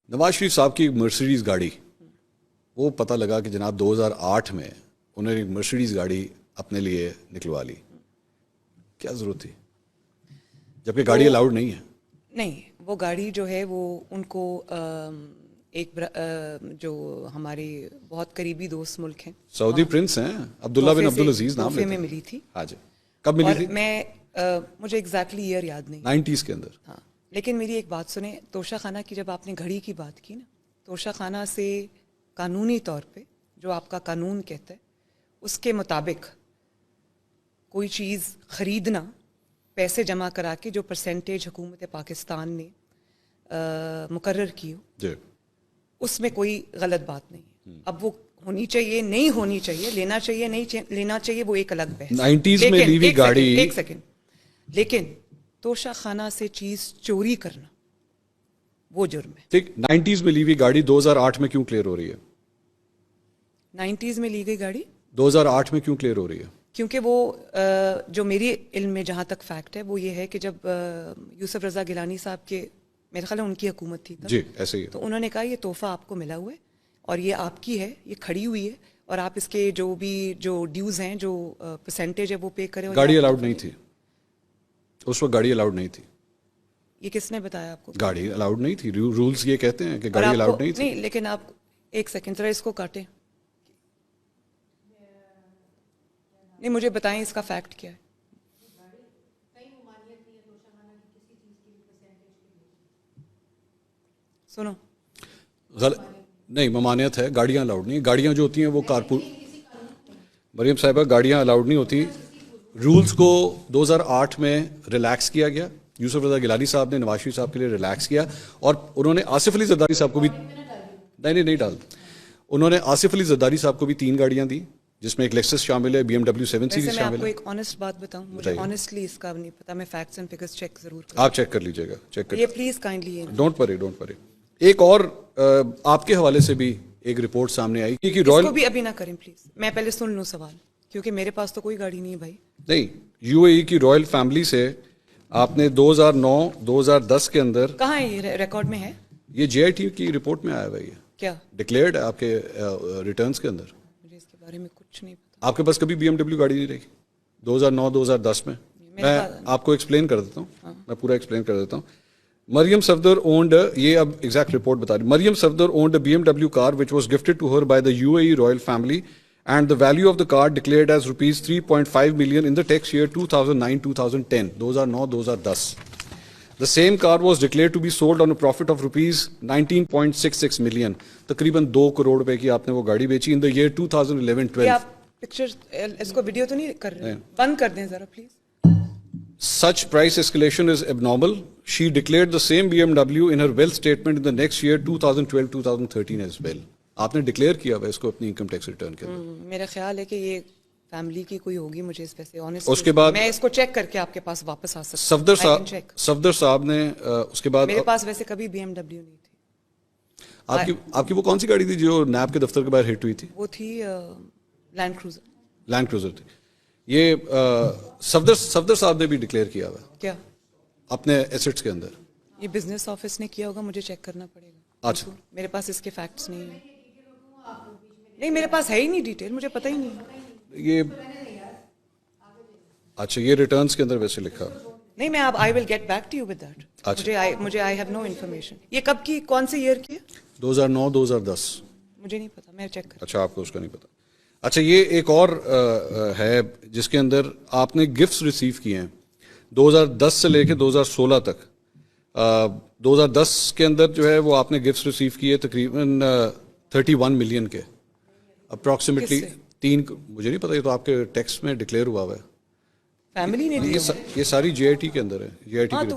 نواز شریف صاحب کی ایک مرسیڈیز گاڑی، وہ پتہ لگا کہ جناب 2008 میں انہوں نے ایک مرسیڈیز گاڑی اپنے لیے نکلوا لی. کیا ضرورت تھی جبکہ گاڑی الاؤڈ نہیں ہے؟ نہیں، وہ گاڑی جو ہے وہ ان کو ایک جو ہمارے بہت قریبی دوست ملک ہیں، سعودی پرنس ہیں عبداللہ بن عبدالعزیز نام تحفے میں ملی تھی. ہاں جی. کب ملی تھی؟ میں مجھے ایگزیکٹلی ایئر یاد نہیں، 90s کے اندر. ہاں. لیکن میری ایک بات سنیں، توشہ خانہ کی جب آپ نے گھڑی کی بات کی نا، توشہ خانہ سے قانونی طور پہ جو آپ کا قانون کہتا ہے اس کے مطابق کوئی چیز خریدنا پیسے جمع کرا کے جو پرسنٹیج حکومت پاکستان نے مقرر کی ہو، جی، اس میں کوئی غلط بات نہیں ہے. اب وہ ہونی چاہیے نہیں ہونی چاہیے، لینا چاہیے نہیں لینا چاہیے، وہ ایک الگ بحث. 90s میں لی ہوئی گاڑی. ایک سیکنڈ، لیکن توشہ خانہ سے چیز چوری کرنا وہ جرم ہے. ٹھیک، 90s میں لی ہوئی گاڑی 2008 میں کیوں کلیئر ہو رہی ہے؟ 90s میں لی گئی گاڑی 2008 میں کیوں کلیئر ہو رہی ہے؟ کیونکہ وہ جو میری علم میں جہاں تک فیکٹ ہے وہ یہ ہے کہ جب یوسف رضا گیلانی صاحب کے، میرے خیال ہے ان کی حکومت تھی تب، جی ایسے ہی. تو انہوں نے کہا یہ تحفہ آپ کو ملا ہوا ہے اور یہ آپ کی ہے، یہ کھڑی ہوئی ہے اور آپ اس کے جو بھی جو ڈیوز ہیں، جو پرسنٹیج ہے وہ پے کریں. گاڑی الاؤڈ نہیں تھی اس وقت، گاڑی الاؤڈ نہیں تھی. یہ کس نے بتایا آپ کو؟ گاڑی الاؤڈ نہیں تھی، رولز یہ کہتے ہیں کہ گاڑی الاؤڈ نہیں تھی. نہیں، لیکن آپ ایک سیکنڈ ذرا اس کو کاٹیں. نہیں، مجھے بتائیں اس کا فیکٹ کیا ہے. سنو، نہیں، ممانعت ہے، گاڑیاں الاؤڈ نہیں. گاڑیاں جو ہوتی ہیں وہ کارپور، مریم صاحبہ گاڑیاں الاؤڈ نہیں ہوتی. رولز کو 2008 میں ریلیکس کیا گیا. یوسف رضا گیلانی صاحب نے نواز شریف صاحب کے لیے ریلیکس کیا اور انہوں نے آصف علی زرداری صاحب کو بھی نہیں ڈال. انہوں نے آصف علی زرداری صاحب کو بھی 3 گاڑیاں دی جس میں ایک لیکسس شامل ہے، BMW 7 سیریز میں آپ شامل کو ہے. ایک آنےسٹ بات بتاؤں، مجھے آنےسٹلی اس کا نہیں پتا، میں فیکٹس اینڈ فگرز چیک ضرور کروں. آپ چیک کر لیجیے گا، چیک کر یہ پلیز کائنڈلی ڈونٹ وری. ایک اور آپ کے حوالے سے بھی ایک رپورٹ سامنے آئی کہ اس کو بھی ابھی نہ کریں پلیز، میں پہلے سن لوں سوال، کیونکہ میرے پاس تو کوئی گاڑی نہیں ہے بھائی. نہیں، UAE کی رائل فیملی سے آپ نے 2009-2010 کے اندر، کہاں ہے یہ ریکارڈ میں ہے؟ یہ JIT کی رپورٹ میں آیا ہوا ہے، کیا ڈکلیئرڈ ہے آپ کے ریٹرنز کے اندر. مجھے اس کے بارے میں کچھ نہیں پتا. آپ کے پاس کبھی BMW گاڑی نہیں رہی 2009-2010 میں؟ میں آپ کو ایکسپلین کر دیتا ہوں، میں پورا ایکسپلین کر دیتا ہوں. مریم صفدر اونڈ، یہ اب ایگزیکٹ رپورٹ بتا رہی. Maryam Safdar owned a BMW car which was gifted to her by the UAE royal family and the value of the car declared as rupees 3.5 million in the tax year 2009-2010, 2009-2010. The same car was declared to be sold on a profit of rupees 19.66 million. تقریباً 2 کروڑ روپے کی آپ نے وہ گاڑی بیچی in the year 2011-12. آپ picture اس کو ویڈیو تو نہیں کر رہے ہیں؟ بند کر دیں ذرا please. Such price escalation is abnormal. She declared the same BMW in her wealth statement in the next year 2012-2013 as well. آپ نے ڈکلیئر کیا ہوا اس کو اپنی انکم ٹیکس ریٹرن کے اندر. میرا خیال ہے کہ یہ فیملی کی کوئی ہوگی، مجھے اس پہ سے آنےسٹ. اس کے بعد میں اس کو چیک کر کے آپ کے پاس واپس آ سکتا ہوں. صفدر صاحب نے اس کے بعد، میرے پاس ویسے کبھی BMW نہیں تھی. آپ کی وہ کون سی گاڑی تھی جو نیب کے دفتر کے باہر ہٹ ہوئی تھی؟ وہ تھی لینڈ کروزر تھی. یہ صفدر صاحب نے بھی ڈکلیئر کیا ہوا کیا اپنے ایسٹس کے اندر. یہ بزنس آفس نے کیا ہوگا، مجھے چیک کرنا پڑے گا. اچھا، میرے پاس اس کے فیکٹس نہیں ہیں. نہیں، میرے پاس ہے ہی نہیں ڈیٹیل، مجھے پتہ ہی نہیں. یہ اچھا، یہ ریٹرنز کے اندر ویسے لکھا نہیں. میں اب I will get back to you with that. مجھے آئی ہیو نو انفارمیشن. یہ کب کی، کون سے ایئر کی ہے؟ 2009-2010. مجھے نہیں پتا، میں چیک کر. اچھا، آپ کو اس کا نہیں پتا. اچھا، یہ ایک اور ہے جس کے اندر آپ نے گفٹس ریسیو کیے ہیں 2010 سے لے کے 2016 تک. 2010 کے اندر جو ہے وہ آپ نے گفٹس ریسیو کیے تقریباً 31 ملین کے اپروکسیمیٹلی. 3 مجھے نہیں پتا، یہ تو آپ کے ٹیکس میں ڈکلیئر ہوا ہوا ہے. فیملی نے یہ ساری JIT کے اندر ہے. JIT